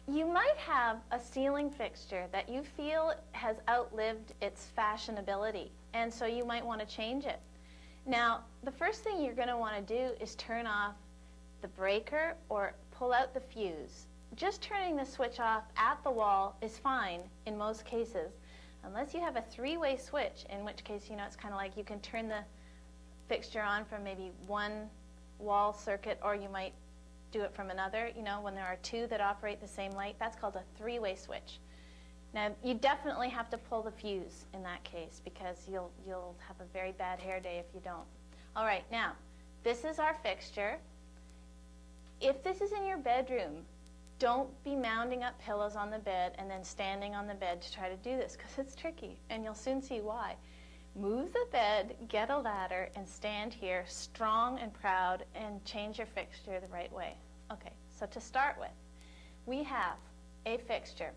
You might have a ceiling fixture that you feel has outlived its fashionability, and so you might want to change it. Now, the first thing you're going to want to do is turn off the breaker or pull out the fuse. Just turning the switch off at the wall is fine in most cases, unless you have a three-way switch, in which case, you know, it's kind of like you can turn the fixture on from maybe one wall circuit, or you might do it from another. You know, when there are two that operate the same light, that's called a three-way switch. Now, you definitely have to pull the fuse in that case, because you'll have a very bad hair day if you don't. All right, now, this is our fixture. If this is in your bedroom, don't be mounding up pillows on the bed and then standing on the bed to try to do this, because it's tricky, and you'll soon see why. Move the bed, get a ladder, and stand here strong and proud and change your fixture the right way. Okay, so to start with, we have a fixture.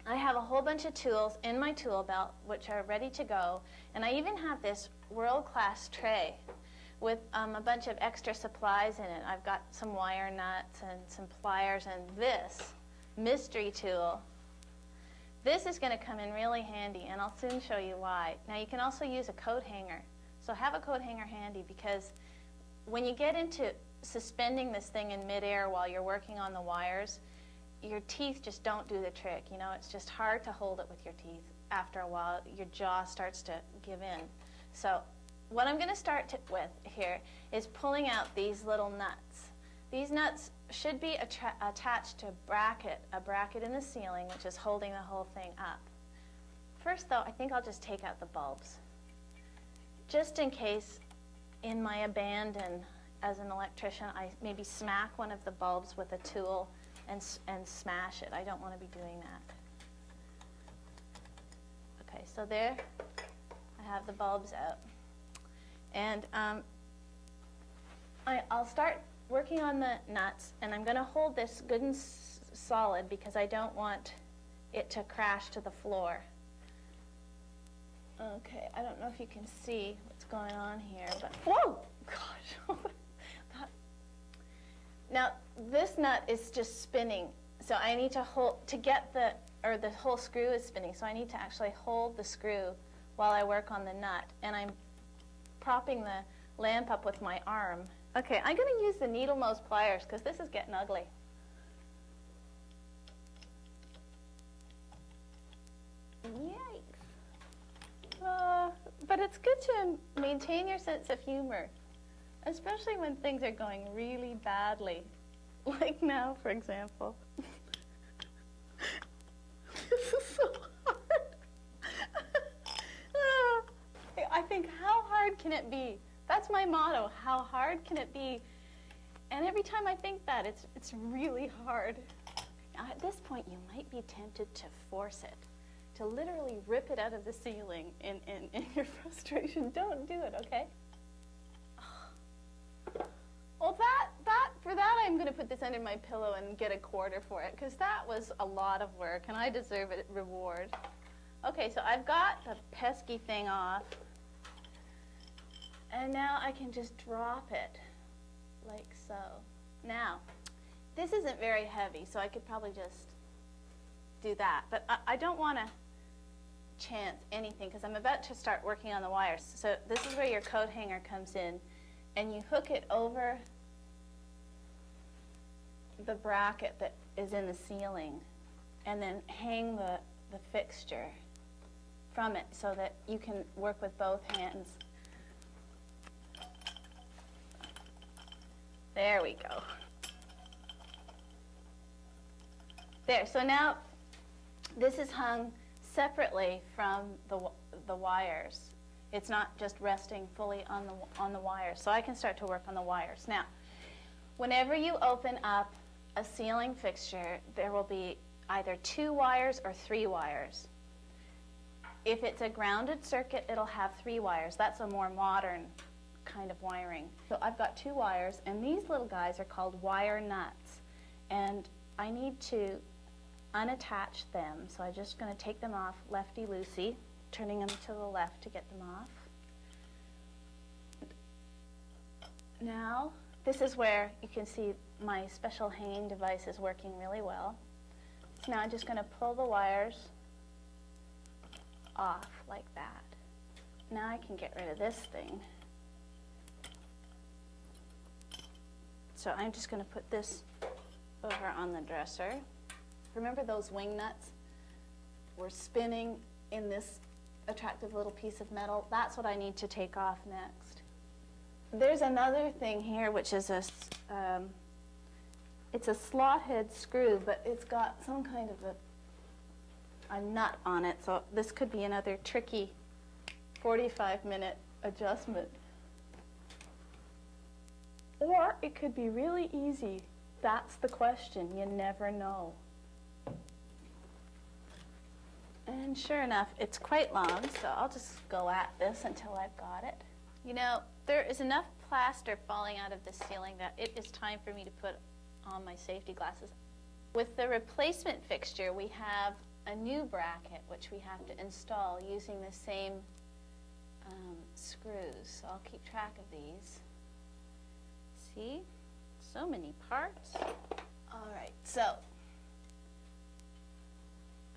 I have a whole bunch of tools in my tool belt which are ready to go, and I even have this world-class tray with a bunch of extra supplies in it. I've got some wire nuts and some pliers and this mystery tool. This is going to come in really handy, and I'll soon show you why. Now, you can also use a coat hanger. So have a coat hanger handy, because when you get into suspending this thing in midair while you're working on the wires, your teeth just don't do the trick. You know, it's just hard to hold it with your teeth. After a while, your jaw starts to give in. So what I'm going to start with here is pulling out these little nuts. These nuts should be attached to a bracket in the ceiling, which is holding the whole thing up. First, though, I think I'll just take out the bulbs, just in case in my abandon as an electrician I maybe smack one of the bulbs with a tool and smash it. I don't want to be doing that. Okay, so there I have the bulbs out. And I'll start working on the nuts, and I'm going to hold this good and solid because I don't want it to crash to the floor. Okay, I don't know if you can see what's going on here, but whoa, gosh. Now, this nut is just spinning, so I need to hold, to get the whole screw is spinning, so I need to actually hold the screw while I work on the nut, and I'm propping the lamp up with my arm. Okay, I'm going to use the needle nose pliers because this is getting ugly. Yikes. But it's good to maintain your sense of humor, especially when things are going really badly, like now, for example. This is so hard. I think, how hard can it be? That's my motto, how hard can it be? And every time I think that, it's really hard. Now, at this point, you might be tempted to force it, to literally rip it out of the ceiling in your frustration. Don't do it, okay? Well, for that, I'm going to put this under my pillow and get a quarter for it, because that was a lot of work, and I deserve a reward. Okay, so I've got the pesky thing off. And now I can just drop it, like so. Now, this isn't very heavy, so I could probably just do that. But I don't want to chance anything, because I'm about to start working on the wires. So this is where your coat hanger comes in, and you hook it over the bracket that is in the ceiling, and then hang the fixture from it so that you can work with both hands. There we go. There, so now this is hung separately from the wires. It's not just resting fully on the wires. So I can start to work on the wires. Now, whenever you open up a ceiling fixture, there will be either 2 wires or 3 wires. If it's a grounded circuit, it'll have 3 wires. That's a more modern kind of wiring. So I've got 2 wires, and these little guys are called wire nuts, and I need to unattach them, so I'm just going to take them off lefty-loosey, turning them to the left to get them off. Now, this is where you can see my special hanging device is working really well. Now I'm just going to pull the wires off like that. Now I can get rid of this thing. So I'm just going to put this over on the dresser. Remember those wing nuts were spinning in this attractive little piece of metal? That's what I need to take off next. There's another thing here, which is it's a slot head screw, but it's got some kind of a nut on it, so this could be another tricky 45-minute adjustment. Or it could be really easy. That's the question. You never know. And sure enough, it's quite long, so I'll just go at this until I've got it. You know, there is enough plaster falling out of the ceiling that it is time for me to put on my safety glasses. With the replacement fixture, we have a new bracket which we have to install using the same screws. So I'll keep track of these. See? So many parts. All right, so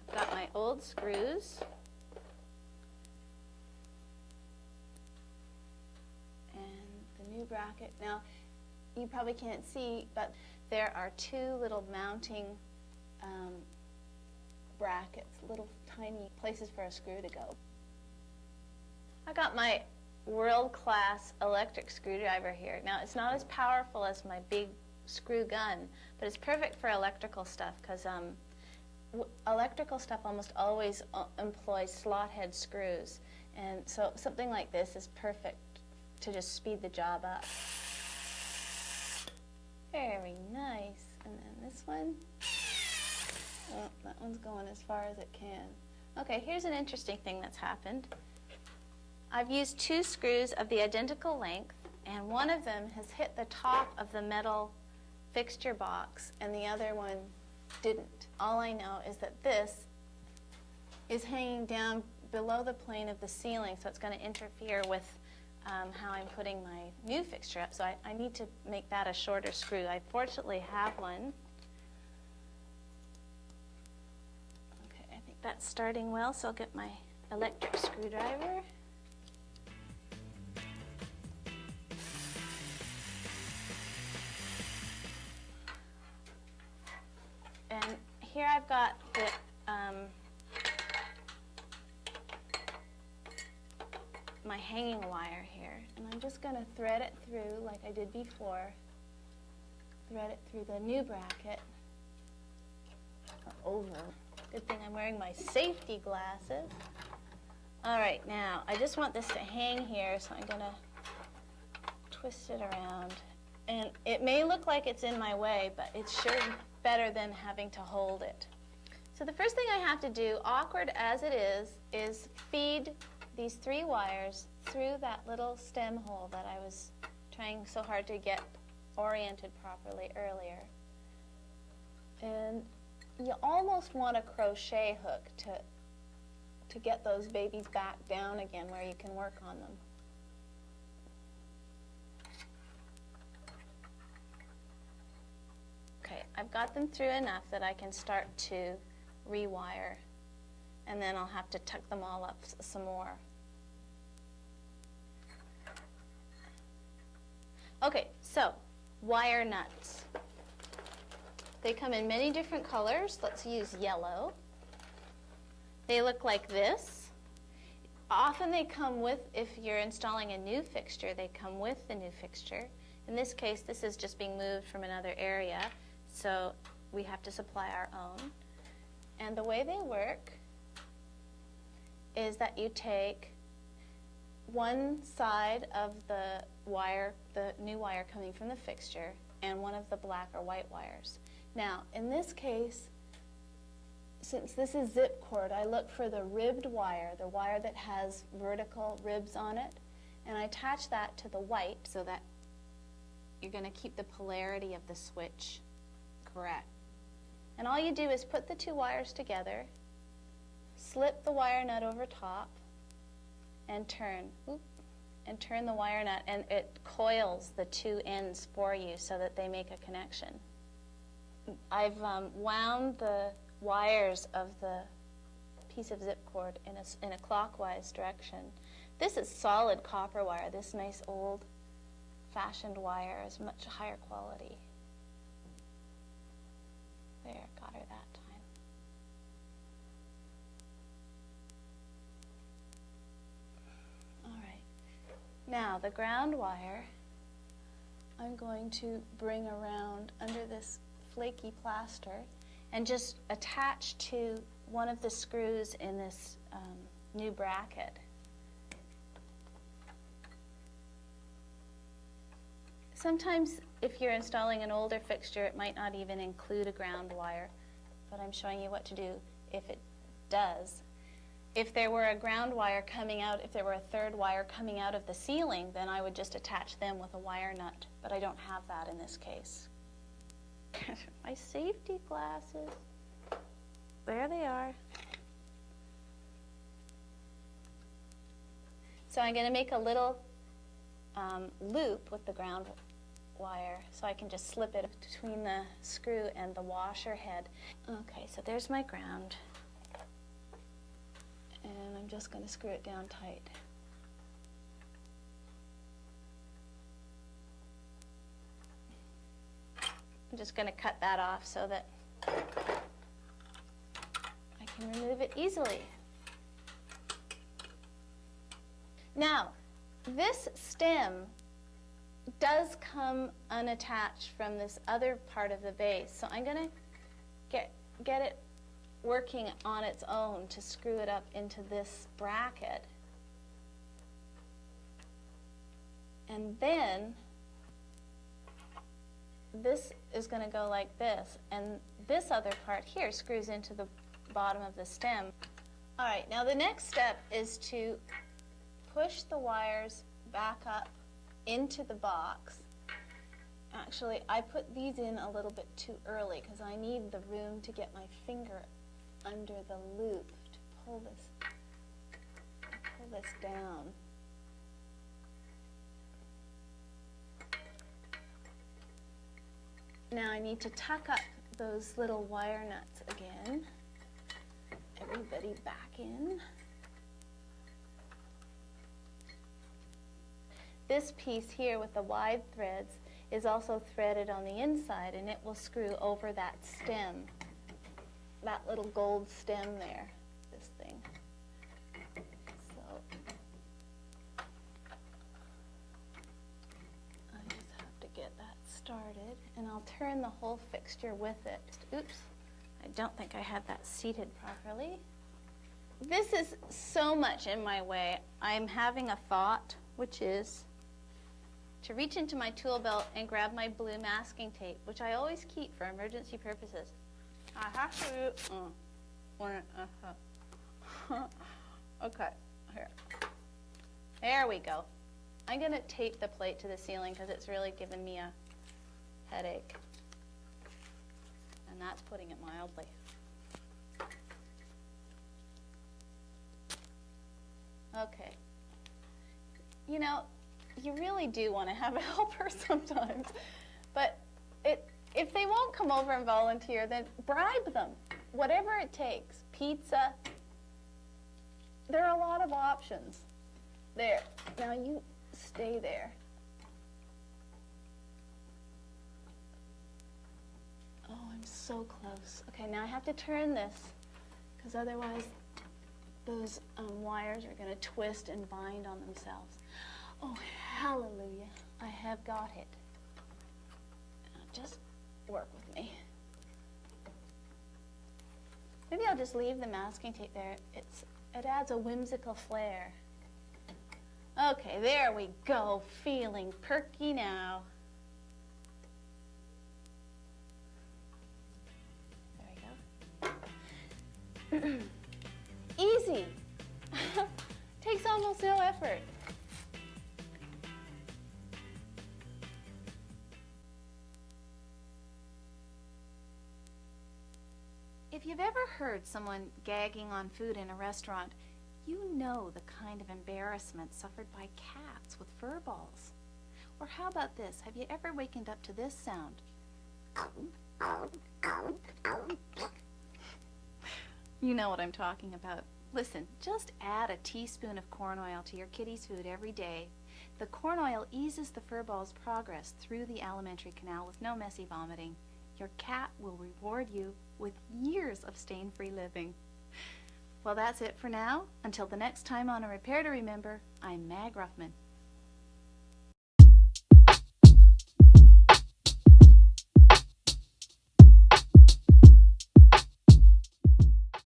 I've got my old screws. And the new bracket. Now, you probably can't see, but there are two little mounting brackets, little tiny places for a screw to go. I got my world-class electric screwdriver here. Now, it's not as powerful as my big screw gun, but it's perfect for electrical stuff because electrical stuff almost always employs slot head screws. And so something like this is perfect to just speed the job up. Very nice. And then this one. Oh, that one's going as far as it can. Okay, here's an interesting thing that's happened. I've used two screws of the identical length, and one of them has hit the top of the metal fixture box, and the other one didn't. All I know is that this is hanging down below the plane of the ceiling, so it's going to interfere with how I'm putting my new fixture up. So I need to make that a shorter screw. I fortunately have one. Okay, I think that's starting well, so I'll get my electric screwdriver. And here I've got the my hanging wire here, and I'm just going to thread it through like I did before. Thread it through the new bracket. Over. Good thing I'm wearing my safety glasses. All right, now I just want this to hang here, so I'm going to twist it around. And it may look like it's in my way, but it's sure better than having to hold it. So the first thing I have to do, awkward as it is feed these three wires through that little stem hole that I was trying so hard to get oriented properly earlier. And you almost want a crochet hook to get those babies back down again where you can work on them. Okay, I've got them through enough that I can start to rewire, and then I'll have to tuck them all up some more. Okay, so wire nuts. They come in many different colors. Let's use yellow. They look like this. Often they come with, if you're installing a new fixture, they come with the new fixture. In this case, this is just being moved from another area, so we have to supply our own. And the way they work is that you take one side of the wire, the new wire coming from the fixture, and one of the black or white wires. Now, in this case, since this is zip cord, I look for the ribbed wire, the wire that has vertical ribs on it, and I attach that to the white so that you're going to keep the polarity of the switch correct. And all you do is put the two wires together, slip the wire nut over top, and turn. And turn the wire nut, and it coils the two ends for you so that they make a connection. I've wound the wires of the piece of zip cord in a clockwise direction. This is solid copper wire. This nice old-fashioned wire is much higher quality. There, got her that time. All right. Now, the ground wire, I'm going to bring around under this flaky plaster and just attach to one of the screws in this new bracket. Sometimes if you're installing an older fixture, it might not even include a ground wire, but I'm showing you what to do if it does. If there were a ground wire coming out, if there were a third wire coming out of the ceiling, then I would just attach them with a wire nut, but I don't have that in this case. My safety glasses. There they are. So I'm going to make a little loop with the ground wire so I can just slip it between the screw and the washer head. Okay, so there's my ground. And I'm just going to screw it down tight. I'm just going to cut that off so that I can remove it easily. Now, this stem does come unattached from this other part of the base, so I'm going to get it working on its own to screw it up into this bracket. And then this is going to go like this, and this other part here screws into the bottom of the stem. All right, now the next step is to push the wires back up into the box. Actually, I put these in a little bit too early because I need the room to get my finger under the loop to pull this down. Now I need to tuck up those little wire nuts again. Everybody back in. This piece here with the wide threads is also threaded on the inside, and it will screw over that stem, that little gold stem there, this thing. So I just have to get that started, and I'll turn the whole fixture with it. Oops, I don't think I had that seated properly. This is so much in my way. I'm having a thought, which is to reach into my tool belt and grab my blue masking tape, which I always keep for emergency purposes. I have to, okay, here. There we go. I'm gonna tape the plate to the ceiling because it's really given me a headache. And that's putting it mildly. Okay. You know, you really do want to have a helper sometimes, but if they won't come over and volunteer, then bribe them, whatever it takes. Pizza, there are a lot of options. There, now you stay there. Oh, I'm so close. Okay, now I have to turn this, because otherwise those wires are going to twist and bind on themselves. Oh, hallelujah, I have got it. Now just work with me. Maybe I'll just leave the masking tape there. It adds a whimsical flair. Okay, there we go, feeling perky now. There we go. Easy. Takes almost no effort. If you've ever heard someone gagging on food in a restaurant, you know the kind of embarrassment suffered by cats with furballs. Or how about this? Have you ever wakened up to this sound? You know what I'm talking about. Listen, just add a teaspoon of corn oil to your kitty's food every day. The corn oil eases the furball's progress through the alimentary canal with no messy vomiting. Your cat will reward you with years of stain-free living. Well, that's it for now. Until the next time on A Repair to Remember, I'm Mag Ruffman.